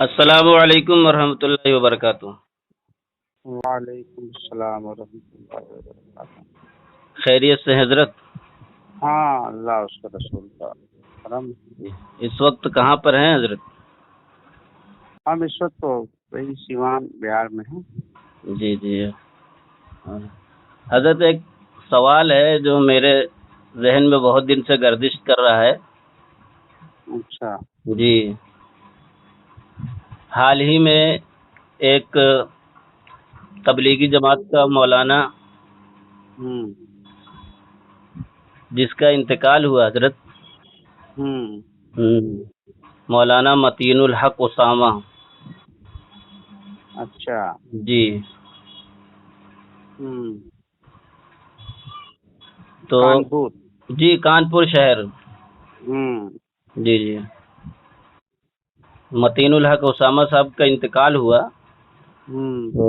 السلام علیکم ورحمۃ اللہ وبرکاتہ۔ وعلیکم السلام ورحمۃ اللہ وبرکاتہ۔ خیریت سے حضرت؟ ہاں، اللہ اس کے رسول کا کرم۔ اس وقت کہاں پر ہیں حضرت؟ ہم اس وقت تو وہی سیوان بہار میں ہیں۔ جی جی حضرت، ایک سوال ہے جو میرے ذہن میں بہت دن سے گردش کر رہا ہے۔ اچھا۔ جی، حال ہی میں ایک تبلیغی جماعت کا مولانا جس کا انتقال ہوا حضرت، مولانا متین الحق اسامہ۔ اچھا۔ جی، تو کانپور۔ جی کانپور شہر۔ جی جی، متین الحق اسامہ صاحب کا انتقال ہوا تو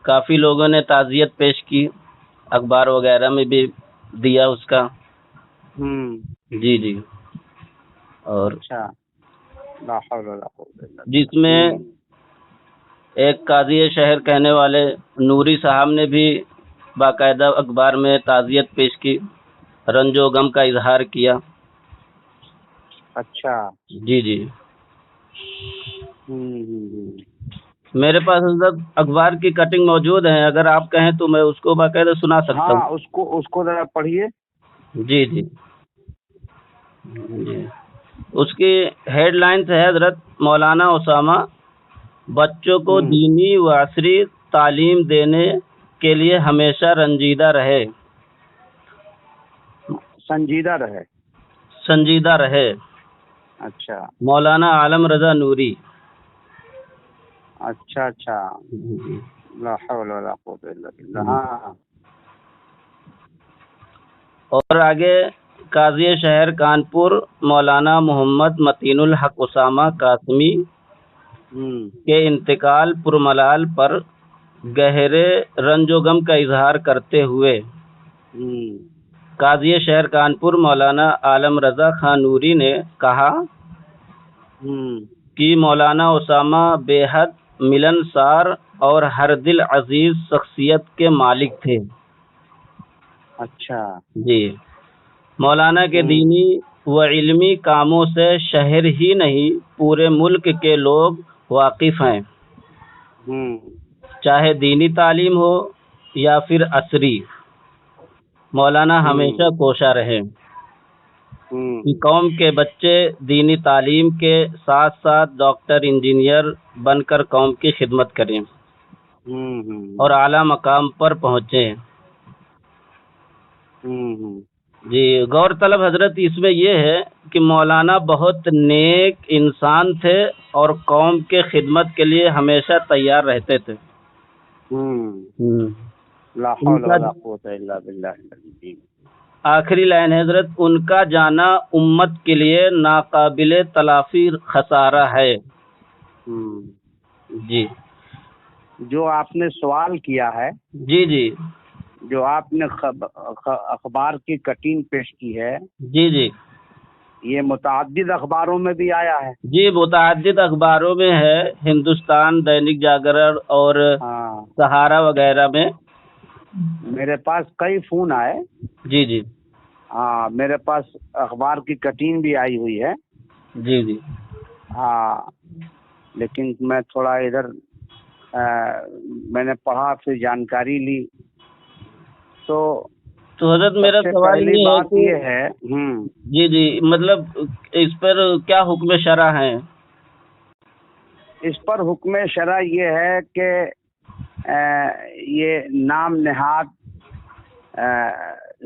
کافی لوگوں نے تعزیت پیش کی، اخبار وغیرہ میں بھی دیا اس کا۔ جی جی، اور اچھا، لا حول ولا قوت الا باللہ۔ جس میں ایک قاضی شہر کہنے والے نوری صاحب نے بھی باقاعدہ اخبار میں تعزیت پیش کی، رنج و غم کا اظہار کیا۔ اچھا۔ جی جی، میرے پاس حضرت اخبار کی کٹنگ موجود ہے، اگر آپ کہیں تو میں اس کو باقاعدہ سنا سکتا ہوں۔ ہاں، اس کو ذرا پڑھیے۔ جی جی جی، اس کی ہیڈ لائنز ہے حضرت: مولانا اسامہ بچوں کو دینی و عصری تعلیم دینے کے لیے ہمیشہ رنجیدہ رہے، سنجیدہ رہے۔ اچھا مولانا عالم رضا نوری۔ اچھا اچھا، لا حول ولا قوت الا باللہ۔ ہاں، اور آگے قاضی شہر کانپور مولانا محمد متین الحق اسامہ قاسمی کے انتقال پرملال پر گہرے رنج و غم کا اظہار کرتے ہوئے قاضی شہر کانپور مولانا عالم رضا خان نوری نے کہا کہ مولانا اسامہ بے حد ملنسار اور ہر دل عزیز شخصیت کے مالک تھے۔ اچھا جی، مولانا کے دینی و علمی کاموں سے شہر ہی نہیں پورے ملک کے لوگ واقف ہیں، چاہے دینی تعلیم ہو یا پھر عصری۔ مولانا ہمیشہ کوشاں رہے کہ قوم کے بچے دینی تعلیم کے ساتھ ساتھ ڈاکٹر انجینئر بن کر قوم کی خدمت کریں اور اعلیٰ مقام پر پہنچیں۔ جی، غور طلب حضرت اس میں یہ ہے کہ مولانا بہت نیک انسان تھے اور قوم کے خدمت کے لیے ہمیشہ تیار رہتے تھے۔ لا حول ولا قوت الا باللہ۔ آخری لائن ہے حضرت: ان کا جانا امت کے لیے ناقابل تلافی خسارہ ہے۔ جی، جو آپ نے سوال کیا ہے، جی جی جو آپ نے اخبار کی کٹنگ پیش کی ہے، جی جی یہ متعدد اخباروں میں بھی آیا ہے؟ جی، متعدد اخباروں میں ہے، ہندوستان، دینک جاگرن اور سہارا وغیرہ میں۔ میرے پاس کئی فون آئے۔ جی جی، ہاں، میرے پاس اخبار کی کٹنگ بھی آئی ہوئی ہے۔ جی جی، ہاں، لیکن میں تھوڑا ادھر میں نے پڑھا، پھر جانکاری لی، تو حضرت میرا سوال یہ ہے جی جی، مطلب اس پر کیا حکم شرع ہے؟ اس پر حکم شرع یہ ہے کہ یہ نام نہاد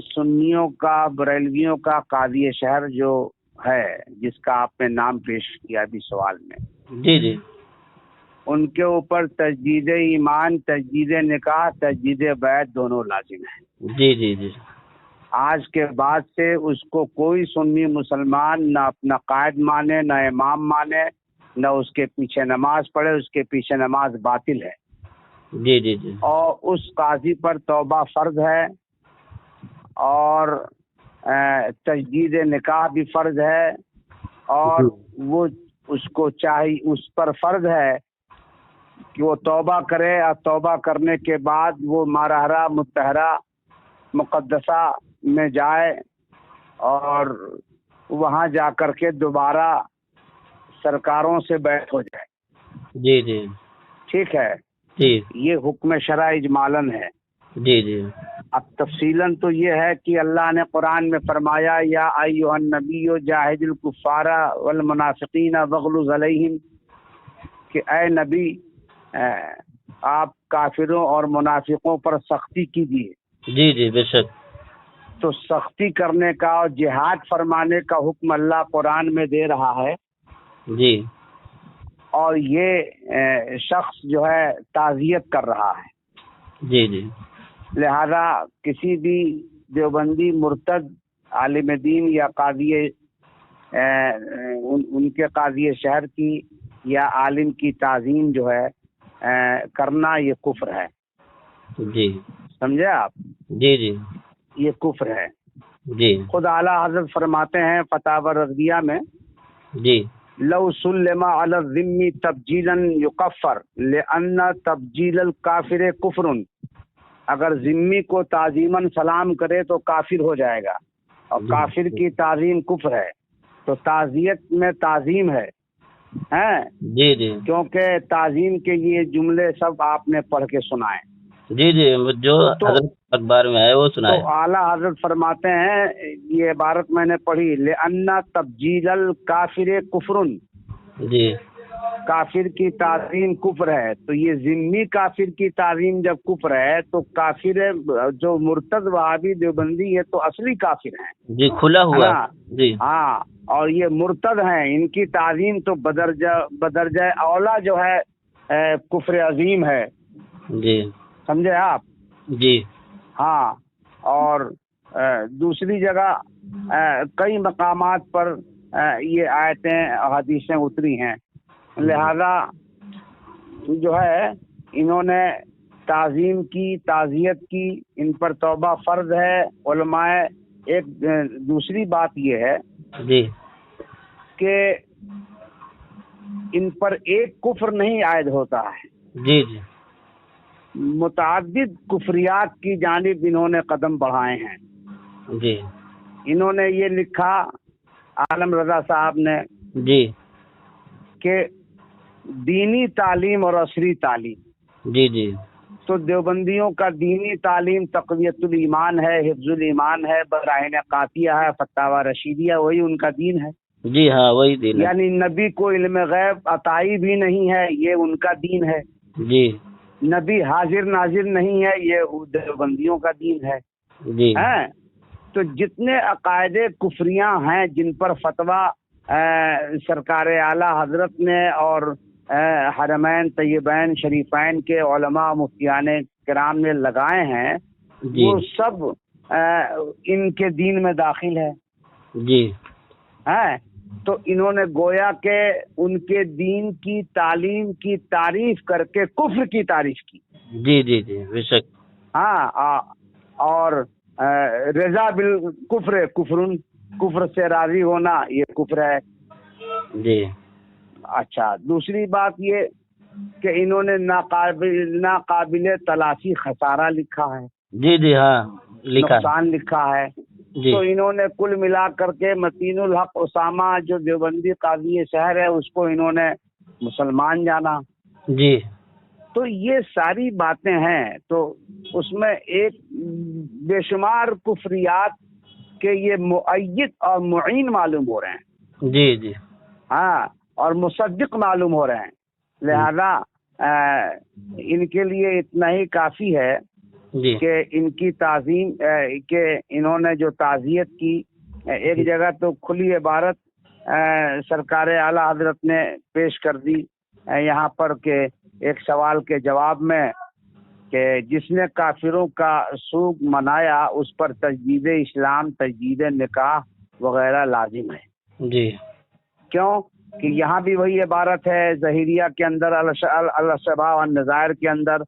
سنیوں کا، بریلویوں کا قاضی شہر جو ہے، جس کا آپ نے نام پیش کیا ابھی سوال میں، جی جی، ان کے اوپر تجدید ایمان، تجدید نکاح، تجدید بیعت دونوں لازم ہیں۔ جی جی جی، آج کے بعد سے اس کو کوئی سنی مسلمان نہ اپنا قائد مانے، نہ امام مانے، نہ اس کے پیچھے نماز پڑھے، اس کے پیچھے نماز باطل ہے۔ جی جی جی، اور اس قاضی پر توبہ فرض ہے، اور تجدید نکاح بھی فرض ہے، اور وہ اس کو چاہیے، اس پر فرض ہے کہ وہ توبہ کرے، اور توبہ کرنے کے بعد وہ مارحرہ مطہرہ مقدسہ میں جائے اور وہاں جا کر کے دوبارہ سرکاروں سے بیعت ہو جائے۔ جی جی ٹھیک ہے، جی یہ حکم شرع اجمالاً ہے۔ جی جی اب تفصیلاً تو یہ ہے کہ اللہ نے قرآن میں فرمایا یا ایھا النبی جاہد الکفار والمنافقین واغلظ علیہم، کہ اے نبی آپ کافروں اور منافقوں پر سختی کیجیے۔ جی جی بے شک۔ تو سختی کرنے کا اور جہاد فرمانے کا حکم اللہ قرآن میں دے رہا ہے، جی اور یہ شخص جو ہے تعزیت کر رہا ہے۔ جی جی لہذا کسی بھی دیوبندی مرتد عالم دین یا قاضی ان کے قاضی شہر کی یا عالم کی تعظیم جو ہے کرنا، یہ کفر ہے۔ جی سمجھے آپ؟ جی جی یہ کفر ہے۔ جی خود اعلیٰ حضرت فرماتے ہیں فتاوی رضویہ میں، جی لو سلم علی الذم تبجیلا یکفر لأن تبجیل الکافر کفر، اگر ذمی کو تعظیماً سلام کرے تو کافر ہو جائے گا، اور کافر کی تعظیم کفر ہے۔ تو تعزیت میں تعظیم ہے، جی جی کیونکہ تعظیم کے یہ جملے سب آپ نے پڑھ کے سنائے۔ جی جی جو حضرت اخبار میں ہے وہ سنائے۔ تو اعلیٰ حضرت فرماتے ہیں، یہ عبارت میں نے پڑھی، لأن تبجیل الکافر کفر، جی کافر کی تعظیم کفر ہے۔ تو یہ ذمی کافر کی تعظیم جب کفر ہے تو کافر جو مرتد وہابی دیوبندی ہے تو اصلی کافر ہیں، جی کھلا ہوا۔ جی ہاں، اور یہ مرتد ہیں، ان کی تعظیم تو بدرجہ اولا جو ہے کفر عظیم ہے۔ جی سمجھے آپ؟ جی ہاں، اور دوسری جگہ کئی مقامات پر یہ آیتیں حدیثیں اتری ہیں۔ لہذا جو ہے انہوں نے تعظیم کی، تعزیت کی، ان پر توبہ فرض ہے۔ علماء ایک دوسری بات یہ ہے جی کہ ان پر ایک کفر نہیں عائد ہوتا ہے، جی جی متعدد کفریات کی جانب انہوں نے قدم بڑھائے ہیں۔ جی انہوں نے یہ لکھا، عالم رضا صاحب نے، جی کہ دینی تعلیم اور عصری تعلیم۔ جی جی تو دیوبندیوں کا دینی تعلیم تقویت الایمان ہے، حفظ الایمان ہے، براہین قاطعیہ ہے، فتاوی رشیدیہ، وہی ان کا دین ہے۔ جی ہاں وہی دین ہے۔ یعنی نبی کو علم غیب عطائی بھی نہیں ہے، یہ ان کا دین ہے۔ جی نبی حاضر ناظر نہیں ہے، یہ دیوبندیوں کا دین ہے۔ جی تو جتنے عقائد کفریاں ہیں جن پر فتویٰ سرکار اعلیٰ حضرت نے اور حرمین طیبین شریفین کے علماء مفتیان کرام نے لگائے ہیں، جی وہ سب ان کے دین میں داخل ہے۔ جی تو انہوں نے گویا کہ ان کے دین کی تعلیم کی تعریف کر کے کفر کی تعریف کی۔ جی جی جی بے شک۔ اور رضا بالکفر کفرن، کفر سے راضی ہونا یہ کفر ہے۔ جی اچھا، دوسری بات یہ کہ انہوں نے ناقابل تلافی خسارہ لکھا ہے، جی جی ہاں لکھا، نقصان لکھا ہے۔ جی تو انہوں نے کل ملا کر کے متین الحق اسامہ جو دیوبندی قاضی شہر ہے اس کو انہوں نے مسلمان جانا۔ جی تو یہ ساری باتیں ہیں، تو اس میں ایک بے شمار کفریات کے یہ مؤید اور معین معلوم ہو رہے ہیں۔ جی جی اور مصدق معلوم ہو رہے ہیں۔ لہذا ان کے لیے اتنا ہی کافی ہے جی کہ ان کی تعظیم، کہ انہوں نے جو تعزیت کی، ایک جگہ تو کھلی عبارت سرکار اعلیٰ حضرت نے پیش کر دی یہاں پر کہ ایک سوال کے جواب میں کہ جس نے کافروں کا سوگ منایا اس پر تجدید اسلام، تجدید نکاح وغیرہ لازم ہے۔ جی کیوں کہ یہاں بھی وہی عبارت ہے، ظہیریہ کے اندر، الشباب والنظائر کے اندر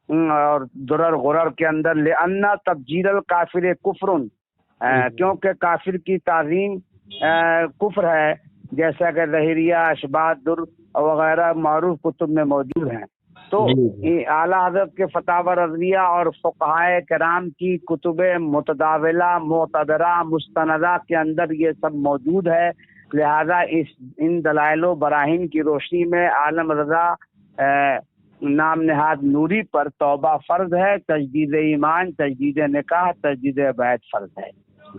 اور درر غرر کے اندر، لأن تبجیل الکافر کفر، کیونکہ کافر کی تعظیم کفر ہے۔ جیسا کہ ظہریہ، اشباط در وغیرہ معروف کتب میں موجود ہیں. تو اعلیٰ حضرت کے فتاوی رضویہ اور فقہائے کرام کی کتب متداولہ معتبرہ مستندہ کے اندر یہ سب موجود ہے. لہذا ان دلائل و براہین کی روشنی میں عالم رضا نام نہاد نوری پر توبہ فرض ہے، تجدید ایمان، تجدید نکاح، تجدید بیعت فرض ہے.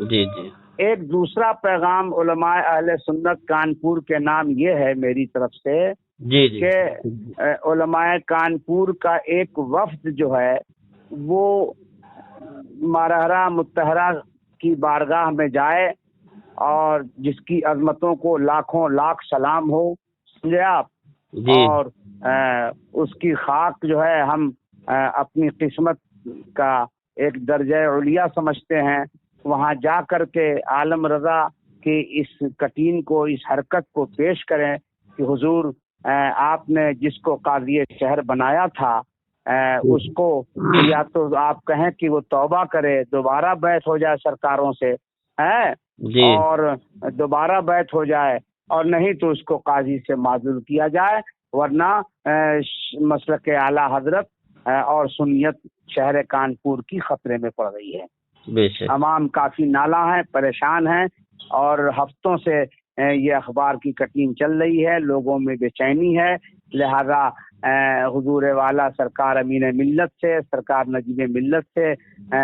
جی جی. ایک دوسرا پیغام علماء اہل سنت کانپور کے نام یہ ہے میری طرف سے جی جی کہ علماء کانپور کا ایک وفد جو ہے وہ مارہرہ متحرہ کی بارگاہ میں جائے اور جس کی عظمتوں کو لاکھوں لاکھ سلام ہو، سمجھے آپ. اور اس کی خاک جو ہے ہم اپنی قسمت کا ایک درجہ علیہ سمجھتے ہیں. وہاں جا کر کے عالم رضا کی اس کٹین کو، اس حرکت کو پیش کریں کہ حضور آپ نے جس کو قاضی شہر بنایا تھا اس کو یا تو آپ کہیں کہ وہ توبہ کرے، دوبارہ بیعت ہو جائے سرکاروں سے اور دوبارہ بیعت ہو جائے، اور نہیں تو اس کو قاضی سے معزول کیا جائے، ورنہ مسلک اعلیٰ حضرت اور سنیت شہر کانپور کی خطرے میں پڑ رہی ہے. عوام کافی نالاں ہیں، پریشان ہیں، اور ہفتوں سے یہ اخبار کی کٹین چل رہی ہے، لوگوں میں بے چینی ہے. لہذا حضور والا سرکار امین ملت سے، سرکار نجیب ملت سے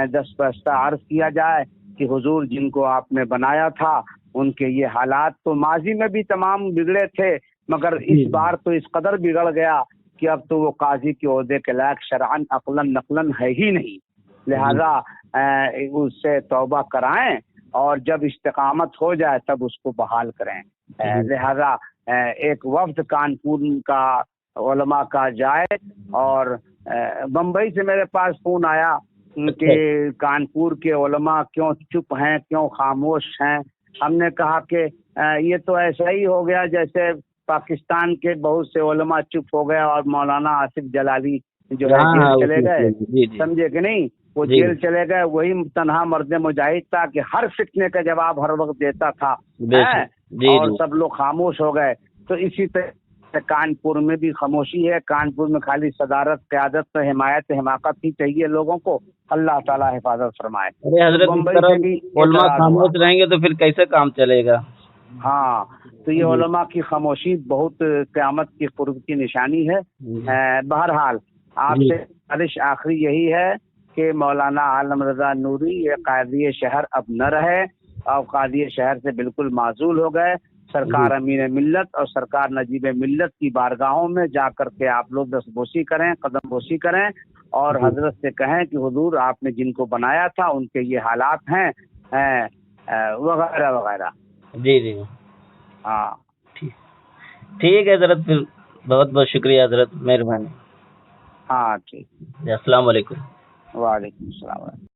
دستبستہ عرض کیا جائے کہ حضور جن کو آپ نے بنایا تھا ان کے یہ حالات تو ماضی میں بھی تمام بگڑے تھے، مگر اس بار تو اس قدر بگڑ گیا کہ اب تو وہ قاضی کے عہدے کے لائق شرعن عقلاً نقلاً ہے ہی نہیں. لہذا اس سے توبہ کرائیں اور جب استقامت ہو جائے تب اس کو بحال کریں. لہذا ایک وفد کانپور کا علماء کا جائے، اور بمبئی سے میرے پاس فون آیا کہ کانپور کے علماء کیوں چپ ہیں، کیوں خاموش ہیں. ہم نے کہا کہ یہ تو ایسا ہی ہو گیا جیسے پاکستان کے بہت سے علماء چپ ہو گئے اور مولانا آصف جلالی جو ہے جیل چلے گئے، سمجھے کہ نہیں. وہ جیل چلے گئے، وہی تنہا مرد مجاہد تھا کہ ہر فتنے کا جواب ہر وقت دیتا تھا، اور سب لوگ خاموش ہو گئے. تو اسی طرح کانپور میں بھی خاموشی ہے. کانپور میں خالی صدارت، قیادت، حمایت، حماقت ہی چاہیے لوگوں کو. اللہ تعالیٰ حفاظت فرمائے. علماء خاموش رہیں گے تو پھر کیسے کام چلے گا؟ ہاں، تو یہ علماء کی خاموشی بہت قیامت کی قرب کی نشانی ہے. بہرحال آپ سے گزارش آخری یہی ہے کہ مولانا عالم رضا نوری یہ قاضی شہر اب نہ رہے، اور قاضی شہر سے بالکل معزول ہو گئے. سرکار امین ملت اور سرکار نجیب ملت کی بارگاہوں میں جا کر کے آپ لوگ دست بوسی کریں، قدم بوسی کریں، اور حضرت سے کہیں کہ حضور آپ نے جن کو بنایا تھا ان کے یہ حالات ہیں وغیرہ وغیرہ. جی جی. ہاں ٹھیک ہے حضرت، پھر بہت بہت شکریہ حضرت، مہربانی. ہاں ٹھیک. السلام علیکم. وعلیکم السلام.